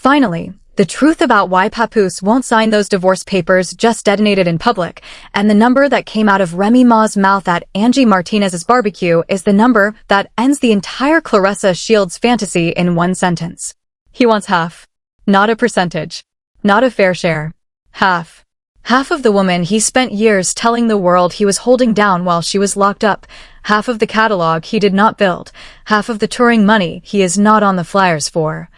Finally, the truth about why Papoose won't sign those divorce papers just detonated in public, and the number that came out of Remy Ma's mouth at Angie Martinez's barbecue is the number that ends the entire Claressa Shields fantasy in one sentence. He wants half. Not a percentage. Not a fair share. Half. Half of the woman he spent years telling the world he was holding down while she was locked up. Half of the catalog he did not build. Half of the touring money he is not on the flyers for.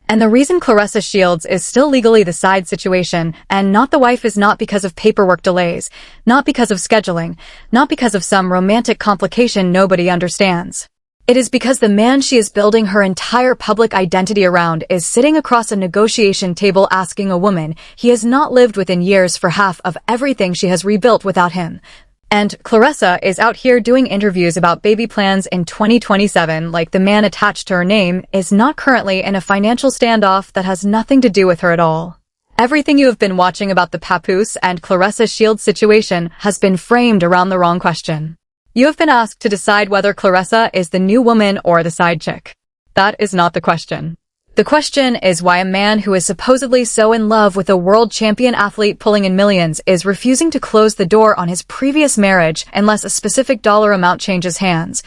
And the reason Claressa Shields is still legally the side situation and not the wife is not because of paperwork delays, not because of scheduling, not because of some romantic complication nobody understands. It is because the man she is building her entire public identity around is sitting across a negotiation table asking a woman he has not lived with in years for half of everything she has rebuilt without him. And Claressa is out here doing interviews about baby plans in 2027 like the man attached to her name is not currently in a financial standoff that has nothing to do with her at all. Everything you have been watching about the Papoose and Claressa Shields situation has been framed around the wrong question. You have been asked to decide whether Claressa is the new woman or the side chick. That is not the question. The question is why a man who is supposedly so in love with a world champion athlete pulling in millions is refusing to close the door on his previous marriage unless a specific dollar amount changes hands,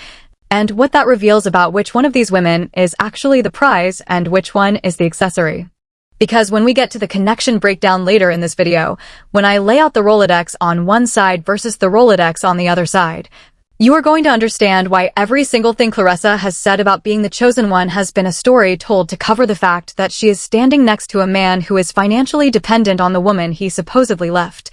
and what that reveals about which one of these women is actually the prize and which one is the accessory. Because when we get to the connection breakdown later in this video, when I lay out the Rolodex on one side versus the Rolodex on the other side, you are going to understand why every single thing Claressa has said about being the chosen one has been a story told to cover the fact that she is standing next to a man who is financially dependent on the woman he supposedly left.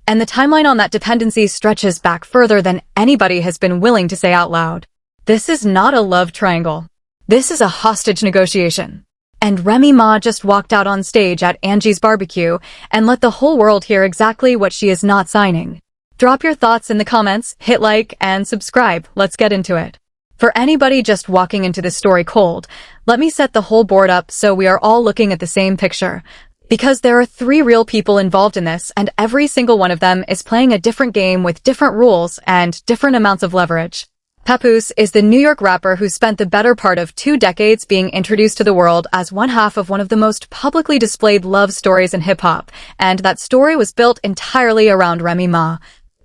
And the timeline on that dependency stretches back further than anybody has been willing to say out loud. This is not a love triangle. This is a hostage negotiation. And Remy Ma just walked out on stage at Angie's barbecue and let the whole world hear exactly what she is not signing. Drop your thoughts in the comments, hit like, and subscribe. Let's get into it. For anybody just walking into this story cold, let me set the whole board up so we are all looking at the same picture. Because there are 3 real people involved in this, and every single one of them is playing a different game with different rules and different amounts of leverage. Papoose is the New York rapper who spent the better part of 2 decades being introduced to the world as one half of one of the most publicly displayed love stories in hip-hop, and that story was built entirely around Remy Ma.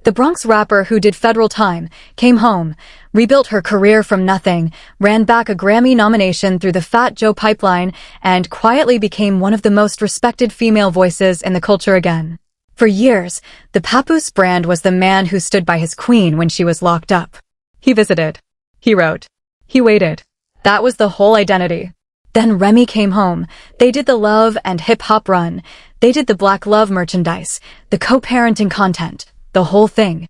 The Bronx rapper who did federal time, came home, rebuilt her career from nothing, ran back a Grammy nomination through the Fat Joe pipeline, and quietly became one of the most respected female voices in the culture again. For years, the Papoose brand was the man who stood by his queen when she was locked up. He visited. He wrote. He waited. That was the whole identity. Then Remy came home. They did the love and hip-hop run. They did the Black Love merchandise, the co-parenting content. The whole thing.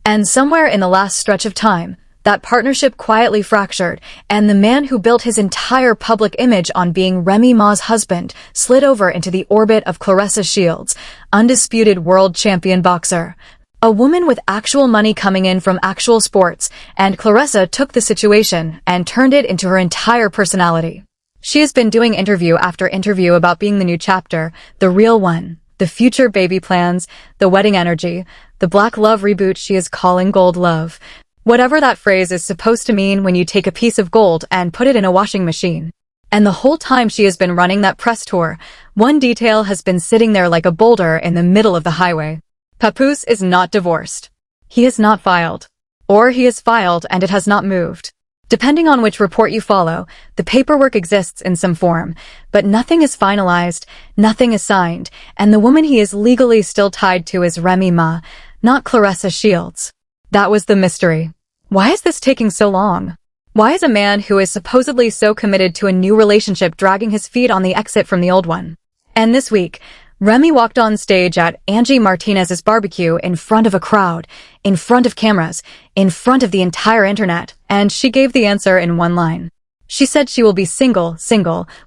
And somewhere in the last stretch of time, that partnership quietly fractured, and the man who built his entire public image on being Remy Ma's husband slid over into the orbit of Claressa Shields, undisputed world champion boxer. A woman with actual money coming in from actual sports, and Claressa took the situation and turned it into her entire personality. She has been doing interview after interview about being the new chapter, the real one, the future baby plans, the wedding energy, the Black Love reboot she is calling Gold Love. Whatever that phrase is supposed to mean when you take a piece of gold and put it in a washing machine. And the whole time she has been running that press tour, one detail has been sitting there like a boulder in the middle of the highway. Papoose is not divorced. He is not filed. Or he is filed and it has not moved. Depending on which report you follow, the paperwork exists in some form, but nothing is finalized, nothing is signed, and the woman he is legally still tied to is Remy Ma, not Claressa Shields. That was the mystery. Why is this taking so long? Why is a man who is supposedly so committed to a new relationship dragging his feet on the exit from the old one? And this week, Remy walked on stage at Angie Martinez's barbecue in front of a crowd, in front of cameras, in front of the entire internet, and she gave the answer in one line. She said she will be single,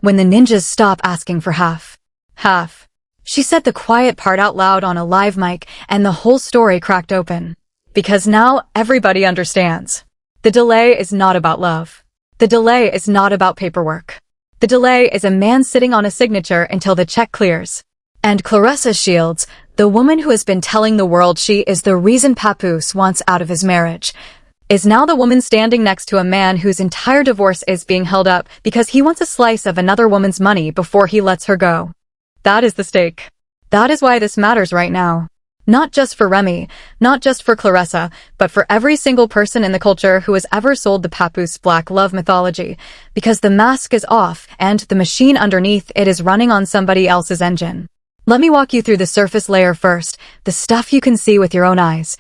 when the ninjas stop asking for half. Half. She said the quiet part out loud on a live mic, and the whole story cracked open. Because now everybody understands. The delay is not about love. The delay is not about paperwork. The delay is a man sitting on a signature until the check clears. And Claressa Shields, the woman who has been telling the world she is the reason Papoose wants out of his marriage, is now the woman standing next to a man whose entire divorce is being held up because he wants a slice of another woman's money before he lets her go. That is the stake. That is why this matters right now. Not just for Remy, not just for Claressa, but for every single person in the culture who has ever sold the Papoose black love mythology, because the mask is off and the machine underneath it is running on somebody else's engine. Let me walk you through the surface layer first, the stuff you can see with your own eyes.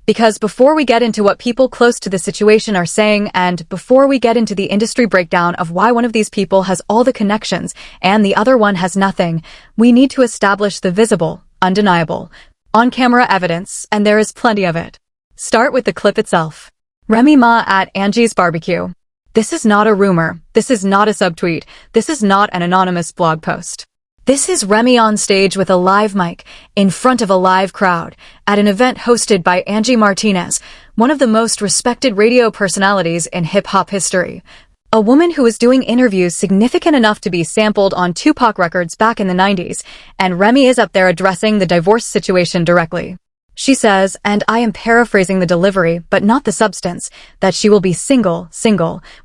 Because before we get into what people close to the situation are saying, and before we get into the industry breakdown of why one of these people has all the connections and the other one has nothing, we need to establish the visible, undeniable, on-camera evidence, and there is plenty of it. Start with the clip itself. Remy Ma at Angie's barbecue. This is not a rumor. This is not a subtweet. This is not an anonymous blog post. This is Remy on stage with a live mic, in front of a live crowd, at an event hosted by Angie Martinez, one of the most respected radio personalities in hip-hop history. A woman who was doing interviews significant enough to be sampled on Tupac records back in the 90s, and Remy is up there addressing the divorce situation directly. She says, and I am paraphrasing the delivery, but not the substance, that she will be single,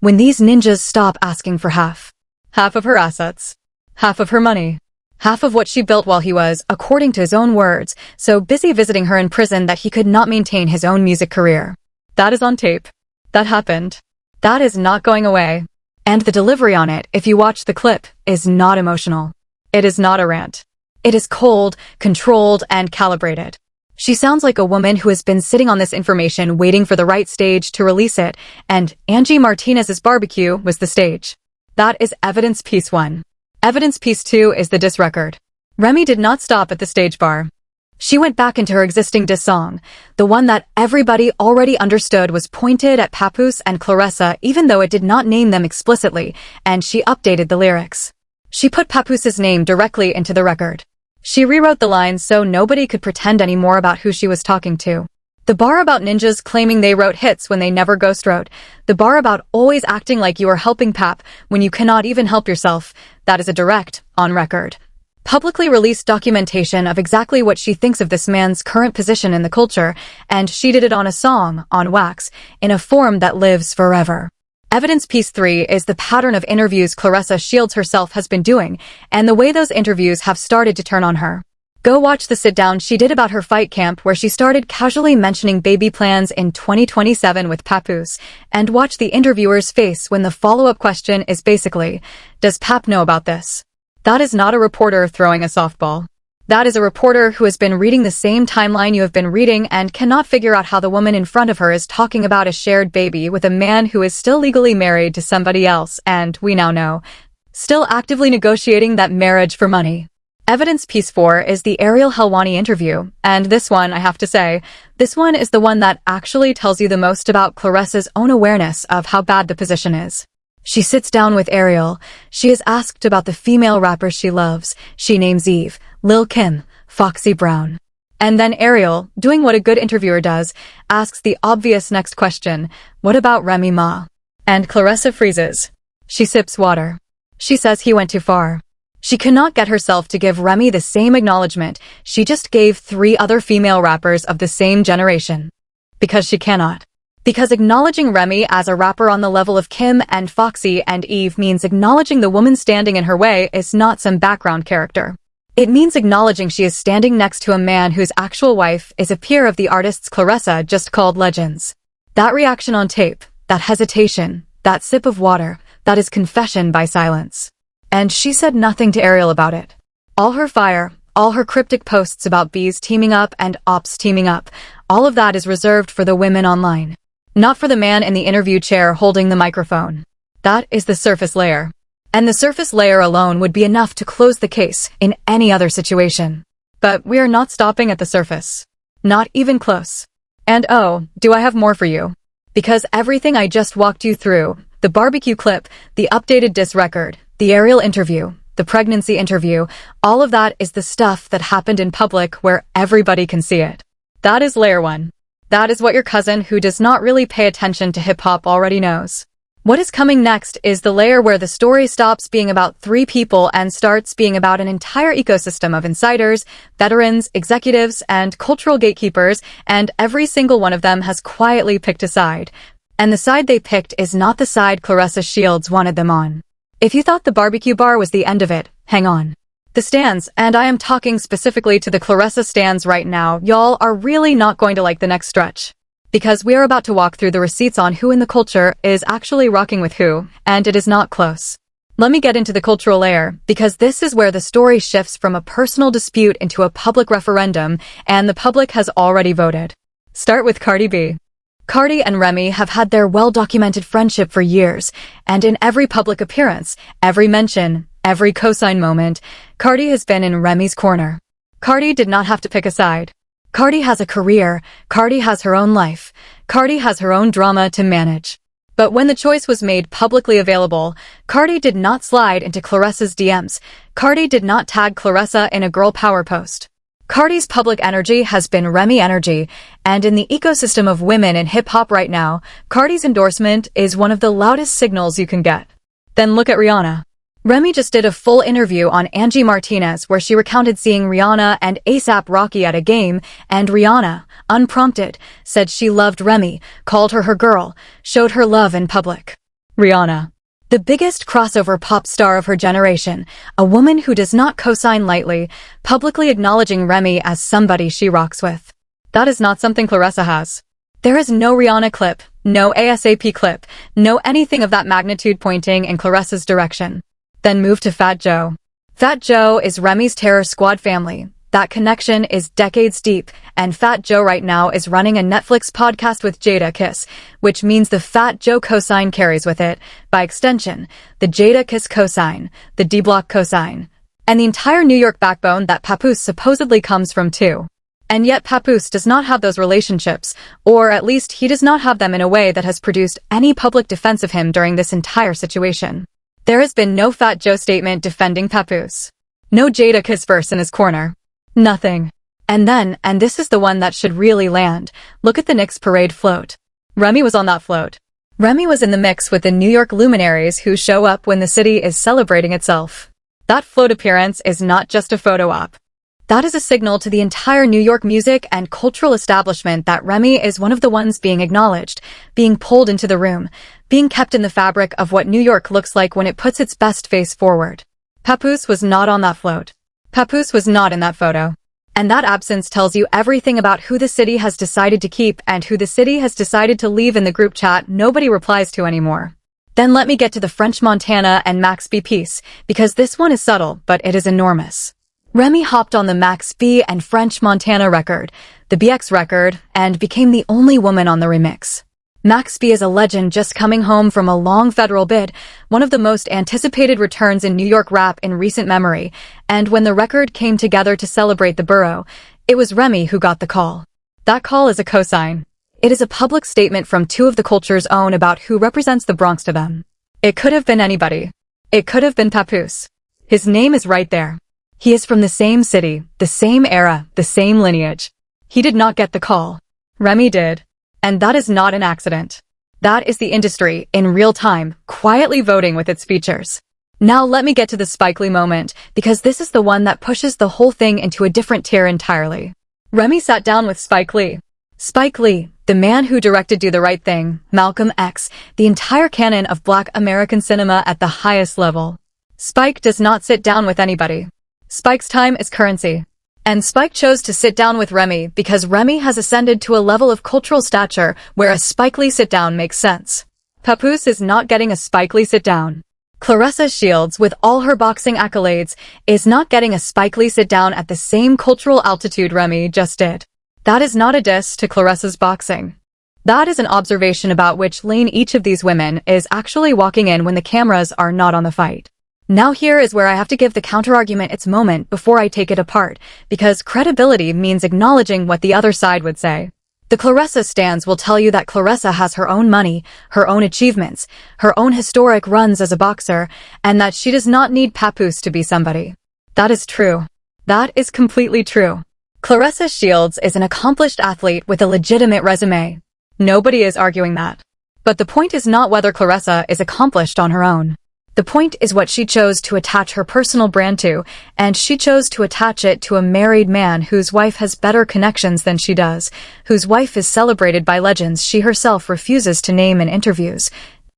when these ninjas stop asking for half. Half of her assets. Half of her money. Half of what she built while he was, according to his own words, so busy visiting her in prison that he could not maintain his own music career. That is on tape. That happened. That is not going away. And the delivery on it, if you watch the clip, is not emotional. It is not a rant. It is cold, controlled, and calibrated. She sounds like a woman who has been sitting on this information waiting for the right stage to release it, and Angie Martinez's barbecue was the stage. That is evidence piece 1. Evidence piece 2 is the diss record. Remy did not stop at the stage bar. She went back into her existing diss song, the one that everybody already understood was pointed at Papoose and Claressa even though it did not name them explicitly, and she updated the lyrics. She put Papoose's name directly into the record. She rewrote the lines so nobody could pretend anymore about who she was talking to. The bar about ninjas claiming they wrote hits when they never ghost wrote. The bar about always acting like you are helping Pap when you cannot even help yourself. That is a direct, on record, publicly released documentation of exactly what she thinks of this man's current position in the culture, and she did it on a song, on wax, in a form that lives forever. Evidence piece 3 is the pattern of interviews Claressa Shields herself has been doing, and the way those interviews have started to turn on her. Go watch the sit-down she did about her fight camp where she started casually mentioning baby plans in 2027 with Papoose, and watch the interviewer's face when the follow-up question is basically, does Pap know about this? That is not a reporter throwing a softball. That is a reporter who has been reading the same timeline you have been reading and cannot figure out how the woman in front of her is talking about a shared baby with a man who is still legally married to somebody else and, we now know, still actively negotiating that marriage for money. Evidence piece 4 is the Ariel Helwani interview, and this one, I have to say, this one is the one that actually tells you the most about Claressa's own awareness of how bad the position is. She sits down with Ariel. She is asked about the female rappers she loves. She names Eve, Lil Kim, Foxy Brown. And then Ariel, doing what a good interviewer does, asks the obvious next question, what about Remy Ma? And Claressa freezes. She sips water. She says he went too far. She cannot get herself to give Remy the same acknowledgement she just gave 3 other female rappers of the same generation. Because she cannot. Because acknowledging Remy as a rapper on the level of Kim and Foxy and Eve means acknowledging the woman standing in her way is not some background character. It means acknowledging she is standing next to a man whose actual wife is a peer of the artists Claressa just called legends. That reaction on tape, that hesitation, that sip of water, that is confession by silence. And she said nothing to Ariel about it. All her fire, all her cryptic posts about bees teaming up and ops teaming up, all of that is reserved for the women online. Not for the man in the interview chair holding the microphone. That is the surface layer. And the surface layer alone would be enough to close the case in any other situation. But we are not stopping at the surface. Not even close. And oh, do I have more for you? Because everything I just walked you through, the barbecue clip, the updated diss record, the Ariel interview, the pregnancy interview, all of that is the stuff that happened in public where everybody can see it. That is layer 1. That is what your cousin who does not really pay attention to hip-hop already knows. What is coming next is the layer where the story stops being about 3 people and starts being about an entire ecosystem of insiders, veterans, executives, and cultural gatekeepers, and every single one of them has quietly picked a side. And the side they picked is not the side Claressa Shields wanted them on. If you thought the barbecue bar was the end of it, hang on. The stans, and I am talking specifically to the Claressa stans right now, y'all are really not going to like the next stretch. Because we are about to walk through the receipts on who in the culture is actually rocking with who, and it is not close. Let me get into the cultural layer, because this is where the story shifts from a personal dispute into a public referendum, and the public has already voted. Start with Cardi B. Cardi and Remy have had their well-documented friendship for years, and in every public appearance, every mention, every cosign moment, Cardi has been in Remy's corner. Cardi did not have to pick a side. Cardi has a career, Cardi has her own life, Cardi has her own drama to manage. But when the choice was made publicly available, Cardi did not slide into Claressa's DMs. Cardi did not tag Claressa in a girl power post. Cardi's public energy has been Remy energy, and in the ecosystem of women in hip-hop right now, Cardi's endorsement is one of the loudest signals you can get. Then look at Rihanna. Remy just did a full interview on Angie Martinez where she recounted seeing Rihanna and A$AP Rocky at a game, and Rihanna, unprompted, said she loved Remy, called her her girl, showed her love in public. Rihanna, the biggest crossover pop star of her generation, a woman who does not cosign lightly, publicly acknowledging Remy as somebody she rocks with. That is not something Claressa has. There is no Rihanna clip, no ASAP clip, no anything of that magnitude pointing in Claressa's direction. Then move to Fat Joe. Fat Joe is Remy's Terror Squad family. That connection is decades deep, and Fat Joe right now is running a Netflix podcast with Jada Kiss, which means the Fat Joe cosign carries with it, by extension, the Jada Kiss cosign, the D-Block cosign, and the entire New York backbone that Papoose supposedly comes from too. And yet Papoose does not have those relationships, or at least he does not have them in a way that has produced any public defense of him during this entire situation. There has been no Fat Joe statement defending Papoose. No Jada Kiss verse in his corner. Nothing. And then, and this is the one that should really land, look at the Knicks parade float. Remy was on that float. Remy was in the mix with the New York luminaries who show up when the city is celebrating itself. That float appearance is not just a photo op. That is a signal to the entire New York music and cultural establishment that Remy is one of the ones being acknowledged, being pulled into the room, being kept in the fabric of what New York looks like when it puts its best face forward. Papoose was not on that float. Papoose was not in that photo. And that absence tells you everything about who the city has decided to keep and who the city has decided to leave in the group chat nobody replies to anymore. Then let me get to the French Montana and Max B piece, because this one is subtle, but it is enormous. Remy hopped on the Max B and French Montana record, the BX record, and became the only woman on the remix. Max B is a legend just coming home from a long federal bid, one of the most anticipated returns in New York rap in recent memory, and when the record came together to celebrate the borough, it was Remy who got the call. That call is a cosign. It is a public statement from two of the culture's own about who represents the Bronx to them. It could have been anybody. It could have been Papoose. His name is right there. He is from the same city, the same era, the same lineage. He did not get the call. Remy did. And that is not an accident. That is the industry, in real time, quietly voting with its features. Now let me get to the Spike Lee moment, because this is the one that pushes the whole thing into a different tier entirely. Remy sat down with Spike Lee. Spike Lee, the man who directed Do the Right Thing, Malcolm X, the entire canon of Black American cinema at the highest level. Spike does not sit down with anybody. Spike's time is currency. And Spike chose to sit down with Remy because Remy has ascended to a level of cultural stature where a Spike Lee sit-down makes sense. Papoose is not getting a Spike Lee sit-down. Claressa Shields, with all her boxing accolades, is not getting a Spike Lee sit-down at the same cultural altitude Remy just did. That is not a diss to Claressa's boxing. That is an observation about which lane each of these women is actually walking in when the cameras are not on the fight. Now here is where I have to give the counterargument its moment before I take it apart, because credibility means acknowledging what the other side would say. The Claressa stans will tell you that Claressa has her own money, her own achievements, her own historic runs as a boxer, and that she does not need Papoose to be somebody. That is true. That is completely true. Claressa Shields is an accomplished athlete with a legitimate resume. Nobody is arguing that. But the point is not whether Claressa is accomplished on her own. The point is what she chose to attach her personal brand to, and she chose to attach it to a married man whose wife has better connections than she does, whose wife is celebrated by legends she herself refuses to name in interviews,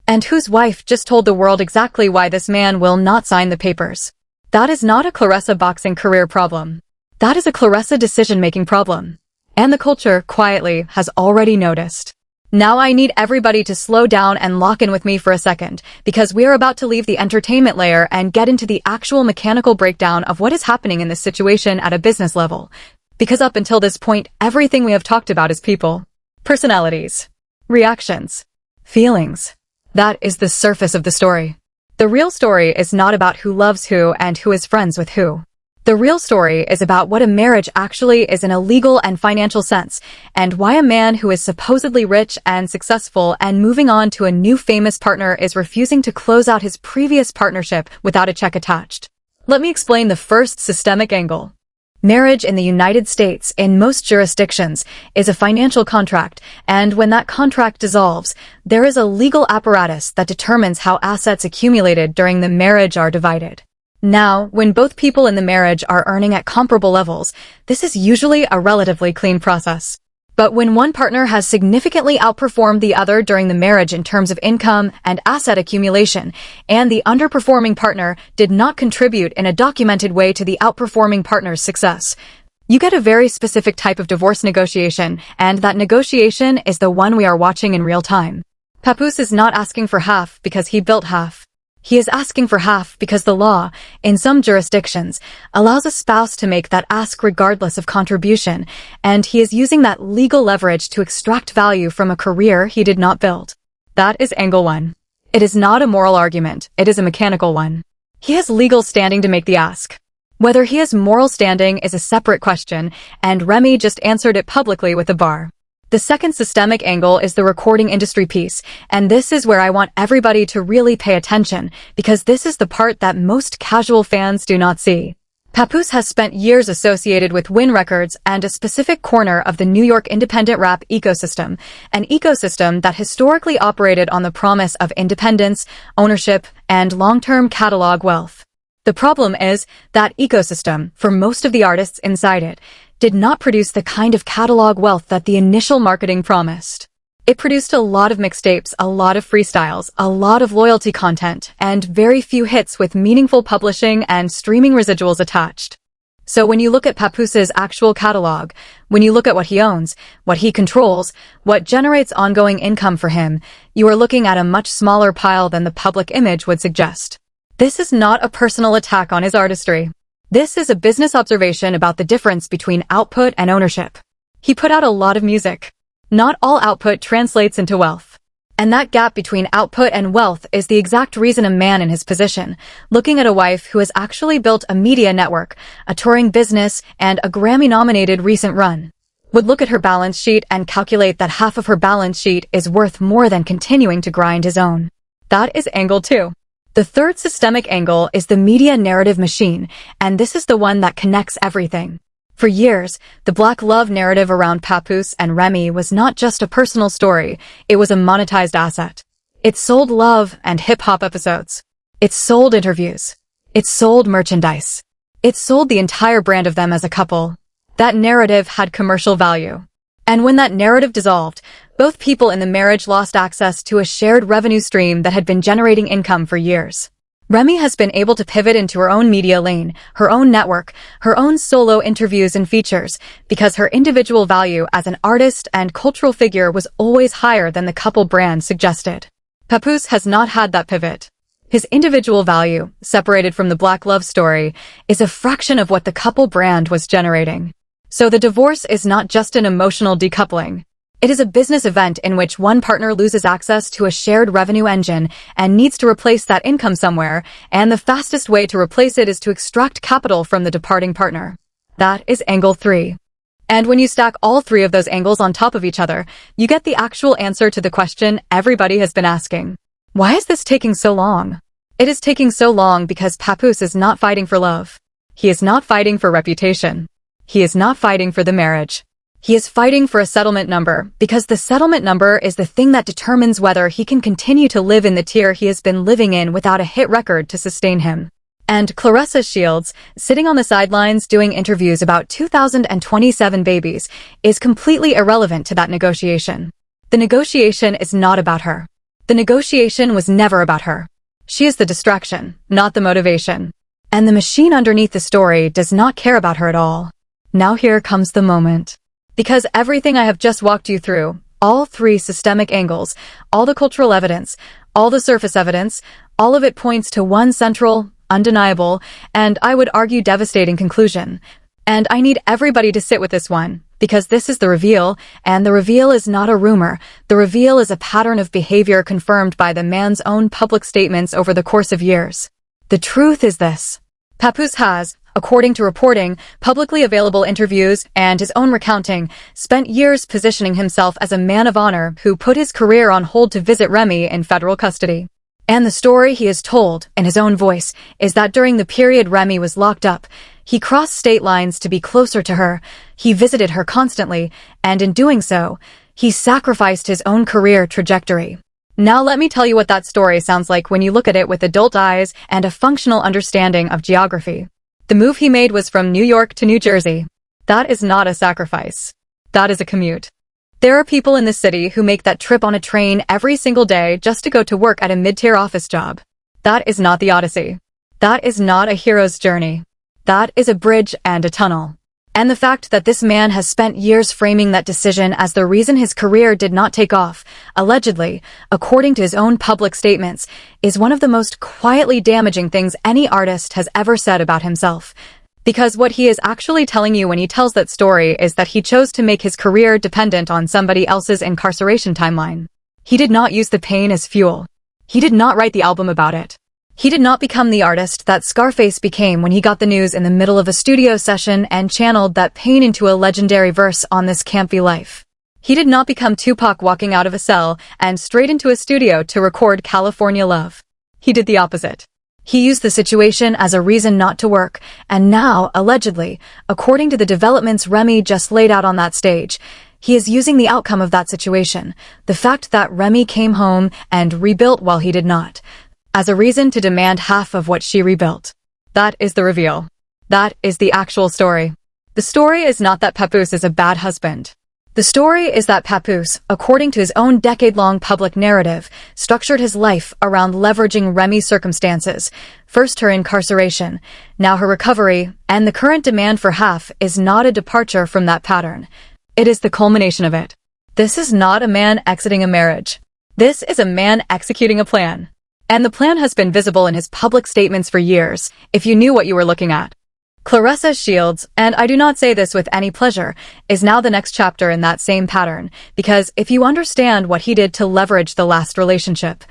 and whose wife just told the world exactly why this man will not sign the papers. That is not a Claressa boxing career problem. That is a Claressa decision-making problem. And the culture, quietly, has already noticed. Now I need everybody to slow down and lock in with me for a second, because we are about to leave the entertainment layer and get into the actual mechanical breakdown of what is happening in this situation at a business level. Because up until this point, everything we have talked about is people, personalities, reactions, feelings. That is the surface of the story. The real story is not about who loves who and who is friends with who. The real story is about what a marriage actually is in a legal and financial sense, and why a man who is supposedly rich and successful and moving on to a new famous partner is refusing to close out his previous partnership without a check attached. Let me explain the first systemic angle. Marriage in the United States, in most jurisdictions, is a financial contract, and when that contract dissolves, there is a legal apparatus that determines how assets accumulated during the marriage are divided. Now, when both people in the marriage are earning at comparable levels, this is usually a relatively clean process. But when one partner has significantly outperformed the other during the marriage in terms of income and asset accumulation, and the underperforming partner did not contribute in a documented way to the outperforming partner's success, you get a very specific type of divorce negotiation, and that negotiation is the one we are watching in real time. Papoose is not asking for half because he built half. He is asking for half because the law, in some jurisdictions, allows a spouse to make that ask regardless of contribution, and he is using that legal leverage to extract value from a career he did not build. That is angle one. It is not a moral argument, it is a mechanical one. He has legal standing to make the ask. Whether he has moral standing is a separate question, and Remy just answered it publicly with a bar. The second systemic angle is the recording industry piece, and this is where I want everybody to really pay attention, because this is the part that most casual fans do not see. Papoose has spent years associated with Win Records and a specific corner of the New York independent rap ecosystem, an ecosystem that historically operated on the promise of independence, ownership, and long-term catalog wealth. The problem is that ecosystem, for most of the artists inside it, did not produce the kind of catalog wealth that the initial marketing promised. It produced a lot of mixtapes, a lot of freestyles, a lot of loyalty content, and very few hits with meaningful publishing and streaming residuals attached. So when you look at Papoose's actual catalog, when you look at what he owns, what he controls, what generates ongoing income for him, you are looking at a much smaller pile than the public image would suggest. This is not a personal attack on his artistry. This is a business observation about the difference between output and ownership. He put out a lot of music. Not all output translates into wealth. And that gap between output and wealth is the exact reason a man in his position, looking at a wife who has actually built a media network, a touring business, and a Grammy-nominated recent run, would look at her balance sheet and calculate that half of her balance sheet is worth more than continuing to grind his own. That is angle 2. The third systemic angle is the media narrative machine, and this is the one that connects everything. For years, the black love narrative around Papoose and Remy was not just a personal story, it was a monetized asset. It sold love and hip-hop episodes. It sold interviews. It sold merchandise. It sold the entire brand of them as a couple. That narrative had commercial value. And when that narrative dissolved, both people in the marriage lost access to a shared revenue stream that had been generating income for years. Remy has been able to pivot into her own media lane, her own network, her own solo interviews and features, because her individual value as an artist and cultural figure was always higher than the couple brand suggested. Papoose has not had that pivot. His individual value, separated from the black love story, is a fraction of what the couple brand was generating. So the divorce is not just an emotional decoupling. It is a business event in which one partner loses access to a shared revenue engine and needs to replace that income somewhere, and the fastest way to replace it is to extract capital from the departing partner. That is angle 3. And when you stack all 3 of those angles on top of each other, you get the actual answer to the question everybody has been asking. Why is this taking so long? It is taking so long because Papoose is not fighting for love. He is not fighting for reputation. He is not fighting for the marriage. He is fighting for a settlement number because the settlement number is the thing that determines whether he can continue to live in the tier he has been living in without a hit record to sustain him. And Claressa Shields, sitting on the sidelines doing interviews about 2027 babies, is completely irrelevant to that negotiation. The negotiation is not about her. The negotiation was never about her. She is the distraction, not the motivation. And the machine underneath the story does not care about her at all. Now here comes the moment. Because everything I have just walked you through, all three systemic angles, all the cultural evidence, all the surface evidence, all of it points to one central, undeniable, and I would argue devastating conclusion. And I need everybody to sit with this one, because this is the reveal, and the reveal is not a rumor. The reveal is a pattern of behavior confirmed by the man's own public statements over the course of years. The truth is this. Papoose has, according to reporting, publicly available interviews, and his own recounting, spent years positioning himself as a man of honor who put his career on hold to visit Remy in federal custody. And the story he has told, in his own voice, is that during the period Remy was locked up, he crossed state lines to be closer to her, he visited her constantly, and in doing so, he sacrificed his own career trajectory. Now let me tell you what that story sounds like when you look at it with adult eyes and a functional understanding of geography. The move he made was from New York to New Jersey. That is not a sacrifice. That is a commute. There are people in the city who make that trip on a train every single day just to go to work at a mid-tier office job. That is not the Odyssey. That is not a hero's journey. That is a bridge and a tunnel. And the fact that this man has spent years framing that decision as the reason his career did not take off, allegedly, according to his own public statements, is one of the most quietly damaging things any artist has ever said about himself. Because what he is actually telling you when he tells that story is that he chose to make his career dependent on somebody else's incarceration timeline. He did not use the pain as fuel. He did not write the album about it. He did not become the artist that Scarface became when he got the news in the middle of a studio session and channeled that pain into a legendary verse on This Can't Be Life. He did not become Tupac walking out of a cell and straight into a studio to record California Love. He did the opposite. He used the situation as a reason not to work, and now, allegedly, according to the developments Remy just laid out on that stage, he is using the outcome of that situation, the fact that Remy came home and rebuilt while he did not, as a reason to demand half of what she rebuilt. That is the reveal. That is the actual story. The story is not that Papoose is a bad husband. The story is that Papoose, according to his own decade-long public narrative, structured his life around leveraging Remy's circumstances, first her incarceration, now her recovery, and the current demand for half is not a departure from that pattern. It is the culmination of it. This is not a man exiting a marriage. This is a man executing a plan. And the plan has been visible in his public statements for years, if you knew what you were looking at. Claressa Shields, and I do not say this with any pleasure, is now the next chapter in that same pattern, because if you understand what he did to leverage the last relationship,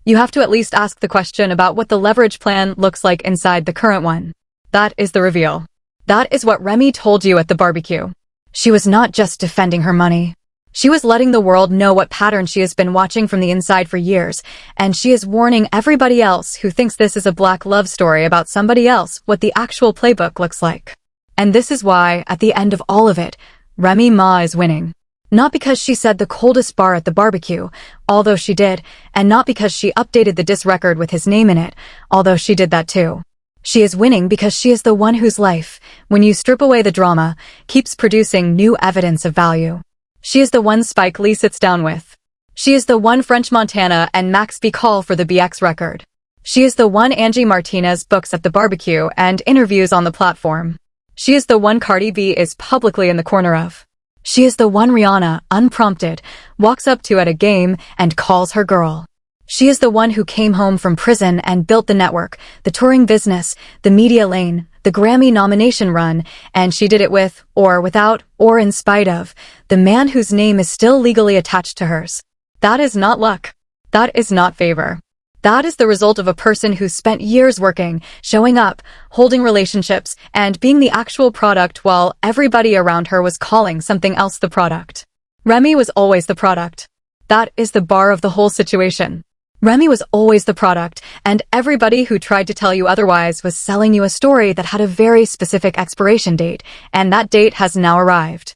you have to at least ask the question about what the leverage plan looks like inside the current one. That is the reveal. That is what Remy told you at the barbecue. She was not just defending her money. She was letting the world know what pattern she has been watching from the inside for years, and she is warning everybody else who thinks this is a black love story about somebody else what the actual playbook looks like. And this is why, at the end of all of it, Remy Ma is winning. Not because she said the coldest bar at the barbecue, although she did, and not because she updated the diss record with his name in it, although she did that too. She is winning because she is the one whose life, when you strip away the drama, keeps producing new evidence of value. She is the one Spike Lee sits down with. She is the one French Montana and Max B call for the BX record. She is the one Angie Martinez books at the barbecue and interviews on the platform. She is the one Cardi B is publicly in the corner of. She is the one Rihanna, unprompted, walks up to at a game and calls her girl. She is the one who came home from prison and built the network, the touring business, the media lane, the Grammy nomination run, and she did it with, or without, or in spite of, the man whose name is still legally attached to hers. That is not luck. That is not favor. That is the result of a person who spent years working, showing up, holding relationships, and being the actual product while everybody around her was calling something else the product. Remy was always the product. That is the bar of the whole situation. Remy was always the product, and everybody who tried to tell you otherwise was selling you a story that had a very specific expiration date, and that date has now arrived.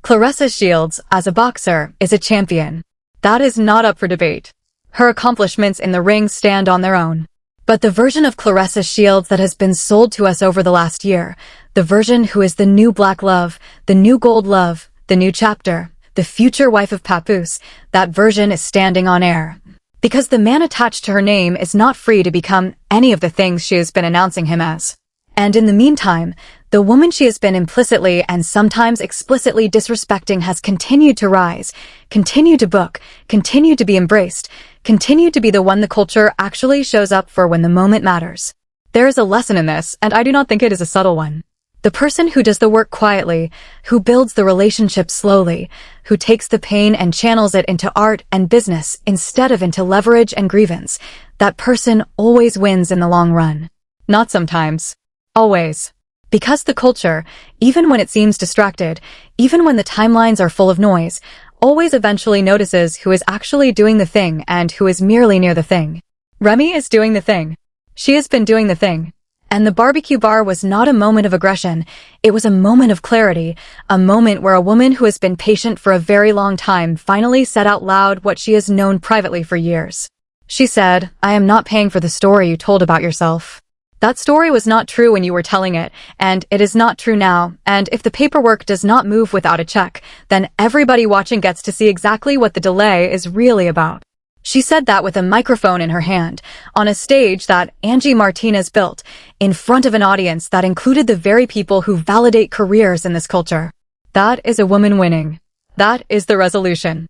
Claressa Shields, as a boxer, is a champion. That is not up for debate. Her accomplishments in the ring stand on their own. But the version of Claressa Shields that has been sold to us over the last year, the version who is the new black love, the new gold love, the new chapter, the future wife of Papoose, that version is standing on air. Because the man attached to her name is not free to become any of the things she has been announcing him as. And in the meantime, the woman she has been implicitly and sometimes explicitly disrespecting has continued to rise, continued to book, continued to be embraced, continued to be the one the culture actually shows up for when the moment matters. There is a lesson in this, and I do not think it is a subtle one. The person who does the work quietly, who builds the relationship slowly, who takes the pain and channels it into art and business instead of into leverage and grievance, that person always wins in the long run. Not sometimes. Always. Because the culture, even when it seems distracted, even when the timelines are full of noise, always eventually notices who is actually doing the thing and who is merely near the thing. Remy is doing the thing. She has been doing the thing. And the barbecue bar was not a moment of aggression. It was a moment of clarity, a moment where a woman who has been patient for a very long time finally said out loud what she has known privately for years. She said, "I am not paying for the story you told about yourself. That story was not true when you were telling it, and it is not true now, and if the paperwork does not move without a check, then everybody watching gets to see exactly what the delay is really about." She said that with a microphone in her hand, on a stage that Angie Martinez built, in front of an audience that included the very people who validate careers in this culture. That is a woman winning. That is the resolution.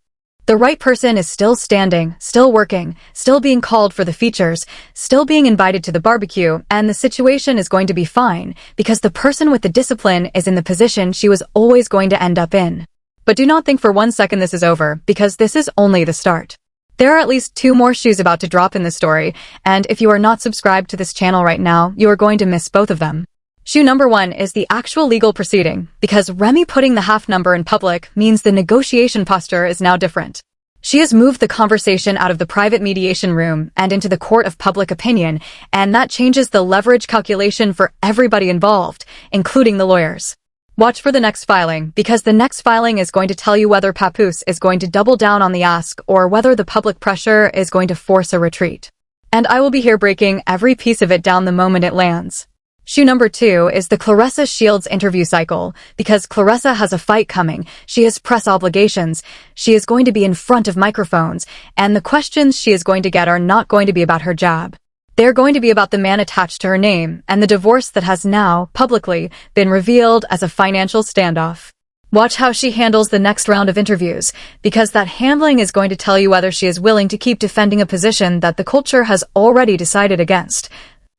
The right person is still standing, still working, still being called for the features, still being invited to the barbecue, and the situation is going to be fine, because the person with the discipline is in the position she was always going to end up in. But do not think for 1 second this is over, because this is only the start. There are at least 2 more shoes about to drop in this story, and if you are not subscribed to this channel right now, you are going to miss both of them. Shoe number 1 is the actual legal proceeding, because Remy putting the half number in public means the negotiation posture is now different. She has moved the conversation out of the private mediation room and into the court of public opinion, and that changes the leverage calculation for everybody involved, including the lawyers. Watch for the next filing, because the next filing is going to tell you whether Papoose is going to double down on the ask or whether the public pressure is going to force a retreat. And I will be here breaking every piece of it down the moment it lands. Shoe number 2 is the Claressa Shields interview cycle, because Claressa has a fight coming, she has press obligations, she is going to be in front of microphones, and the questions she is going to get are not going to be about her job. They're going to be about the man attached to her name and the divorce that has now, publicly, been revealed as a financial standoff. Watch how she handles the next round of interviews, because that handling is going to tell you whether she is willing to keep defending a position that the culture has already decided against,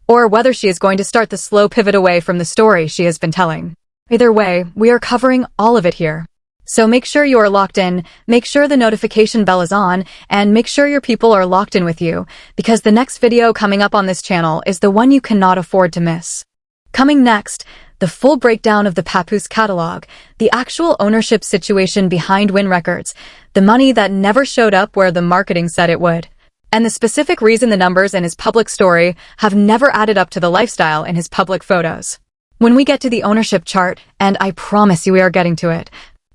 or whether she is going to start the slow pivot away from the story she has been telling. Either way, we are covering all of it here. So make sure you are locked in, make sure the notification bell is on, and make sure your people are locked in with you, because the next video coming up on this channel is the one you cannot afford to miss. Coming next, the full breakdown of the Papoose catalog, the actual ownership situation behind Win Records, the money that never showed up where the marketing said it would, and the specific reason the numbers in his public story have never added up to the lifestyle in his public photos. When we get to the ownership chart, and I promise you we are getting to it,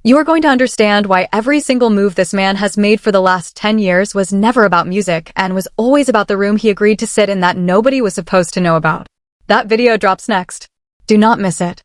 you are going to understand why every single move this man has made for the last 10 years was never about music and was always about the room he agreed to sit in that nobody was supposed to know about. That video drops next. Do not miss it.